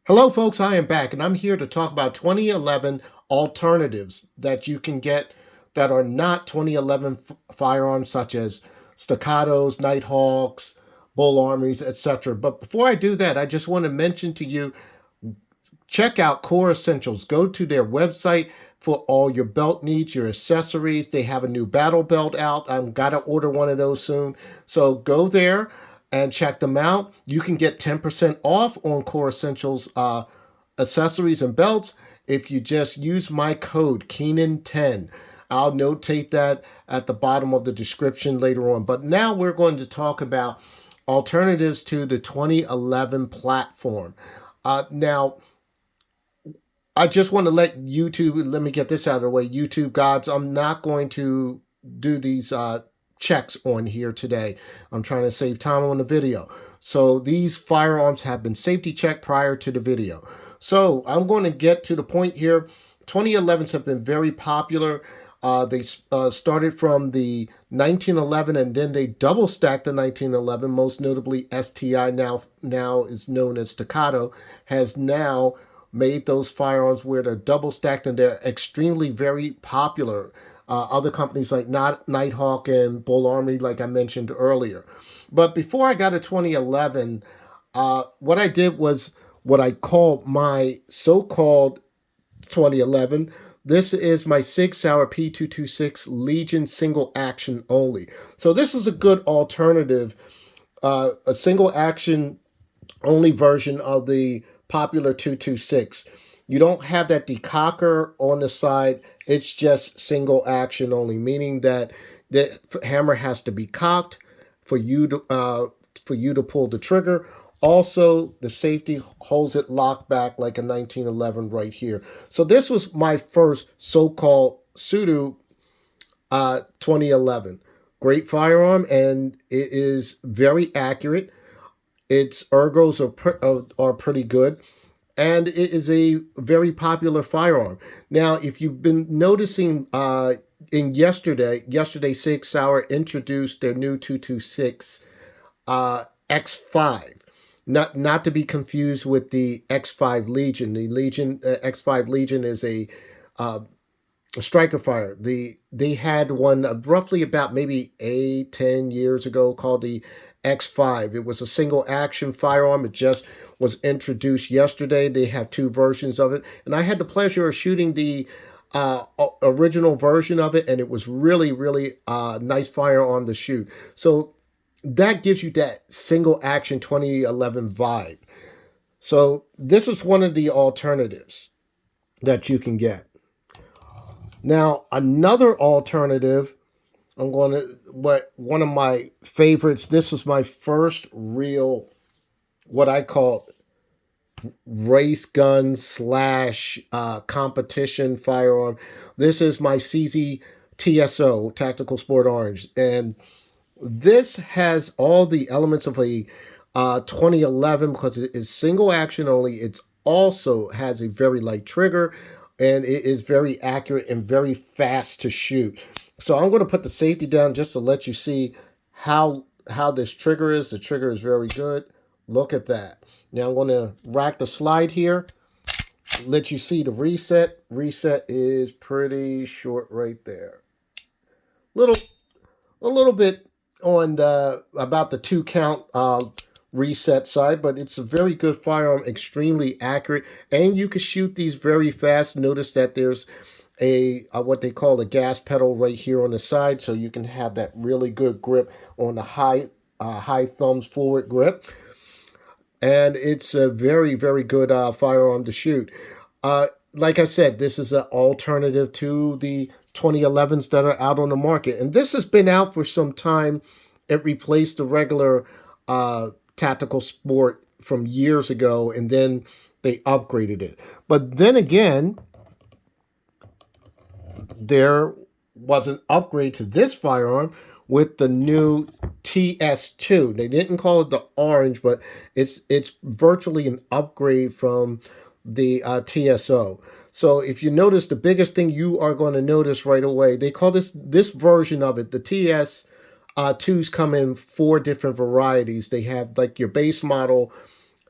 Hello, folks. I am back, and I'm here to talk about 2011 alternatives that you can get that are not 2011 firearms, such as staccatos, nighthawks, bull armories, etc. But before I do that, I just want to mention to you, check out Core Essentials. Go to their website for all your belt needs, your accessories. They have a new battle belt out. I'm got to order one of those soon. So go there and check them out. You can get 10% off on Core Essentials accessories and belts if you just use my code Keenan10. I'll notate that at the bottom of the description later on. But now we're going to talk about alternatives to the 2011 platform. Now, I just want to let let me get this out of the way. YouTube gods, I'm not going to do these checks on here today. I'm trying to save time on the video. So these firearms have been safety checked prior to the video. So I'm going to get to the point here. 2011s have been very popular. They started from the 1911 and then they double stacked the 1911. Most notably, STI now is known as Staccato, has now made those firearms where they're double stacked and they're extremely very popular. Other companies like Nighthawk and Bull Armory, like I mentioned earlier. But before I got to 2011, what I did was what I called my so-called 2011. This is my Sig Sauer P226 Legion single action only. So this is a good alternative, a single action only version of the popular 226. You don't have that decocker on the side. It's just single action only, meaning that the hammer has to be cocked for you to pull the trigger. Also, the safety holds it locked back like a 1911 right here. So this was my first so-called pseudo 2011. Great firearm, and it is very accurate. Its ergos are pretty good, and it is a very popular firearm. Now, if you've been noticing, in yesterday Sig Sauer introduced their new 226 X5. Not to be confused with the X5 Legion. The X5 Legion is a striker fire. They had one roughly about maybe 10 years ago called the X5. It was a single action firearm. It just was introduced yesterday. They have two versions of it, and I had the pleasure of shooting the original version of it, and it was really, really nice firearm to shoot. So that gives you that single action 2011 vibe. So this is one of the alternatives that you can get. Now, another alternative, one of my favorites, this was my first real, what I call race gun slash competition firearm. This is my CZ TSO, Tactical Sport Orange. And this has all the elements of a 2011 because it is single action only. It also has a very light trigger, and it is very accurate and very fast to shoot. So I'm going to put the safety down just to let you see how this trigger is. The trigger is very good. Look at that. Now I'm going to rack the slide here, let you see the reset. Reset is pretty short right there. A little bit on the about the 2 count reset side, but it's a very good firearm, extremely accurate, and you can shoot these very fast. Notice that there's a what they call a gas pedal right here on the side, so you can have that really good grip on the high thumbs forward grip, and it's a very, very good firearm to shoot. Like I said, this is an alternative to the 2011s that are out on the market, and this has been out for some time. It replaced the regular tactical sport from years ago, and then they upgraded it. But then again, there was an upgrade to this firearm with the new TS2. They didn't call it the orange, but it's virtually an upgrade from the TSO. So if you notice, the biggest thing you are going to notice right away, they call this version of it, the TS2s come in 4 different varieties. They have like your base model,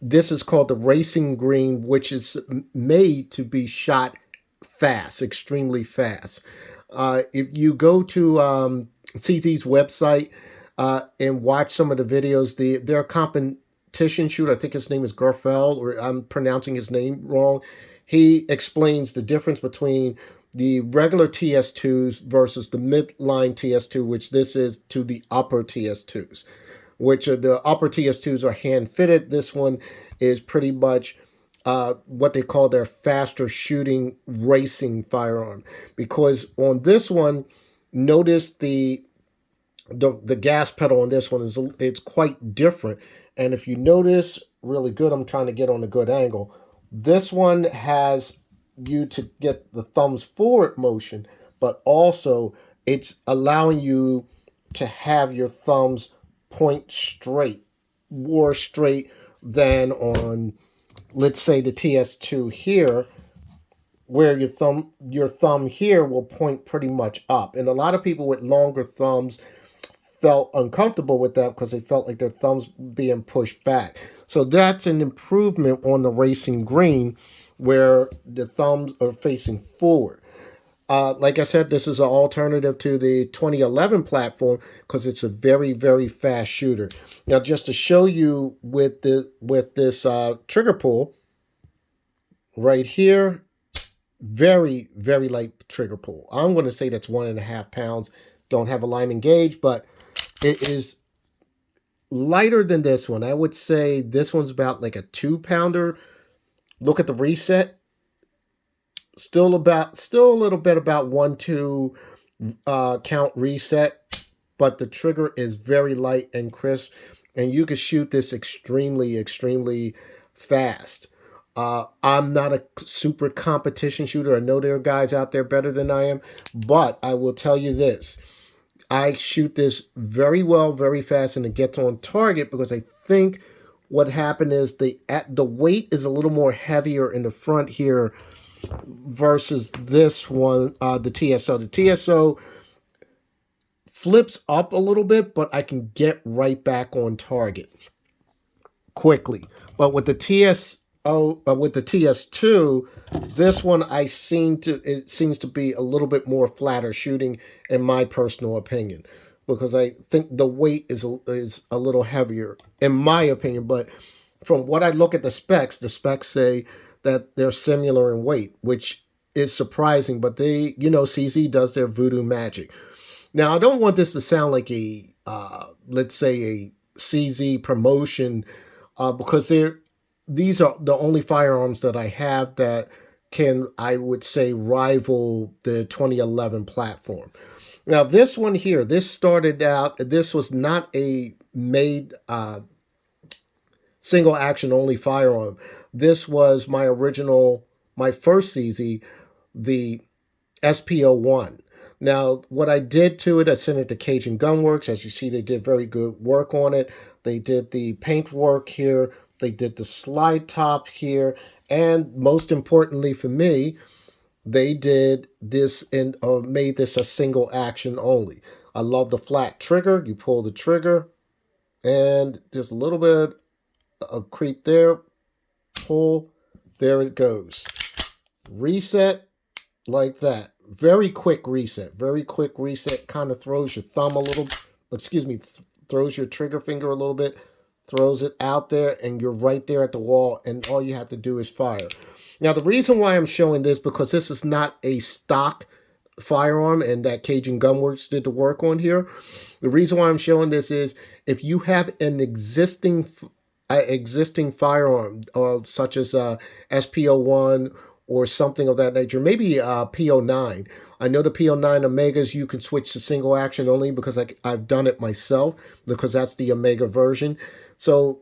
This is called the racing green, which is made to be shot fast, extremely fast. If you go to CZ's website and watch some of the videos, their competition shooter, I think his name is Garfell, or I'm pronouncing his name wrong. He explains the difference between the regular TS2s versus the midline TS2, which this is, to the upper TS2s, which are the upper TS2s are hand fitted. This one is pretty much what they call their faster shooting racing firearm. Because on this one, notice the gas pedal on this one is, it's quite different. And if you notice really good, I'm trying to get on a good angle. This one has you to get the thumbs forward motion, but also it's allowing you to have your thumbs point straight, more straight than on, let's say, the TS2 here, where your thumb here will point pretty much up. And a lot of people with longer thumbs felt uncomfortable with that because they felt like their thumbs being pushed back. So that's an improvement on the racing green, where the thumbs are facing forward. Like I said, this is an alternative to the 2011 platform because it's a very, very fast shooter. Now, just to show you with this trigger pull right here, very, very light trigger pull. I'm going to say that's 1.5 pounds. Don't have a line engaged, but it is lighter than this one. I would say this one's about like a 2-pounder. Look at the reset. Still a little bit about 1-2 count reset, but the trigger is very light and crisp, and you can shoot this extremely, extremely fast. I'm not a super competition shooter. I know there are guys out there better than I am, but I will tell you this. I shoot this very well, very fast, and it gets on target because I think what happened is the weight is a little more heavier in the front here versus this one, the TSO. The TSO flips up a little bit, but I can get right back on target quickly. But with the with the TS2, this one it seems to be a little bit more flatter shooting, in my personal opinion, because I think the weight is a little heavier, in my opinion. But from what I look at the specs say that they're similar in weight, which is surprising. But they, CZ does their voodoo magic. Now, I don't want this to sound like a let's say a CZ promotion, because these are the only firearms that I have that can, I would say, rival the 2011 platform. Now, this one here, this started out, this was not a made single action only firearm. This was my first CZ, the SPO1. Now, what I did to it, I sent it to Cajun Gunworks. As you see, they did very good work on it. They did the paint work here. They did the slide top here. And most importantly for me, they did this and made this a single action only. I love the flat trigger. You pull the trigger, and there's a little bit of creep there. Pull. There it goes. Reset like that. Very quick reset. Very quick reset. Kind of throws your thumb a little, throws your trigger finger a little bit, throws it out there, and you're right there at the wall, and all you have to do is fire. Now, the reason why I'm showing this, because this is not a stock firearm, and that Cajun Gunworks did the work on here. The reason why I'm showing this is if you have an existing firearm, such as SPO1 or something of that nature, maybe PO9. I know the PO9 Omegas, you can switch to single action only, because I've done it myself, because that's the Omega version. So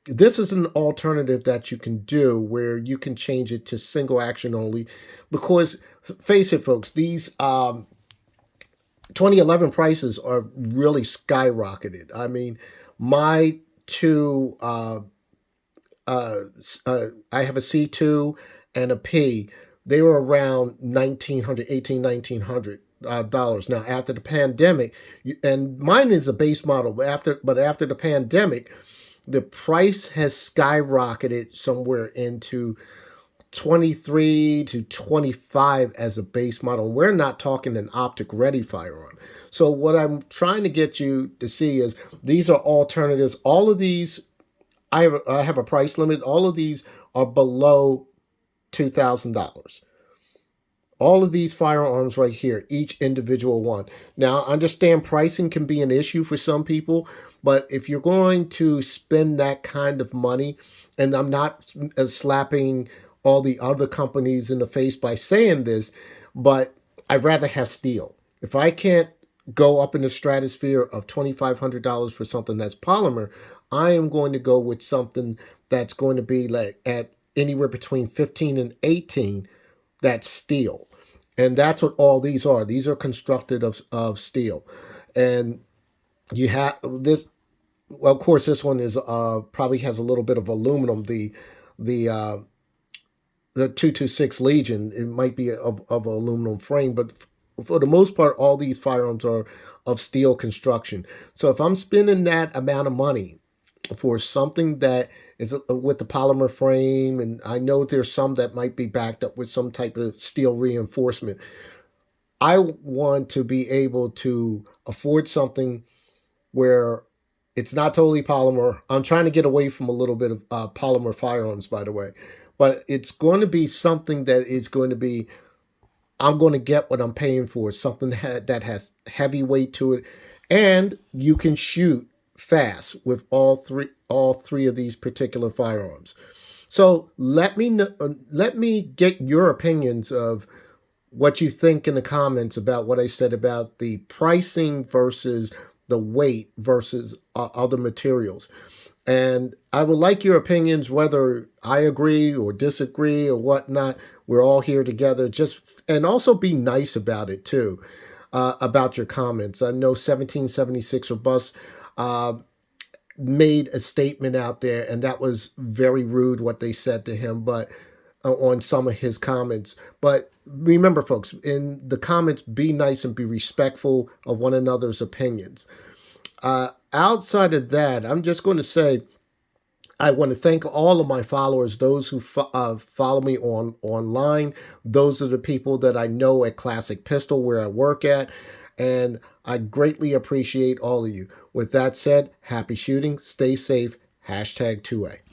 this is an alternative that you can do, where you can change it to single action only, because face it, folks, these 2011 prices are really skyrocketed. I mean, my two, I have a C2 and a P. They were around $1,900. Now, after the pandemic, and mine is a base model, but after the pandemic, the price has skyrocketed somewhere into 23 to 25 as a base model. We're not talking an optic ready firearm. So what I'm trying to get you to see is these are alternatives. All of these, I have a price limit. All of these are below $2,000. All of these firearms right here, each individual one. Now, I understand pricing can be an issue for some people, but if you're going to spend that kind of money, and I'm not slapping all the other companies in the face by saying this, but I'd rather have steel. If I can't go up in the stratosphere of $2,500 for something that's polymer, I am going to go with something that's going to be like at anywhere between 15 and 18 that's steel. And that's what all these are. These are constructed of steel. And you have this, well, of course, this one is probably has a little bit of aluminum. The uh, the 226 Legion, it might be of aluminum frame, but for the most part, all these firearms are of steel construction. So if I'm spending that amount of money for something that is with the polymer frame, and I know there's some that might be backed up with some type of steel reinforcement, I want to be able to afford something where it's not totally polymer. I'm trying to get away from a little bit of polymer firearms, by the way, but it's going to be something that is going to be, I'm going to get what I'm paying for, something that has heavy weight to it, and you can shoot fast with all three of these particular firearms. So let me get your opinions of what you think in the comments about what I said about the pricing versus the weight versus other materials. And I would like your opinions, whether I agree or disagree or whatnot. We're all here together. Just and also be nice about it too, about your comments. I know 1776 or bust made a statement out there, and that was very rude what they said to him. But on some of his comments. But remember, folks, in the comments, be nice and be respectful of one another's opinions. Outside of that, I'm just going to say I want to thank all of my followers, those who follow me online. Those are the people that I know at Classic Pistol, where I work at, and I greatly appreciate all of you. With that said, happy shooting, stay safe, hashtag 2A.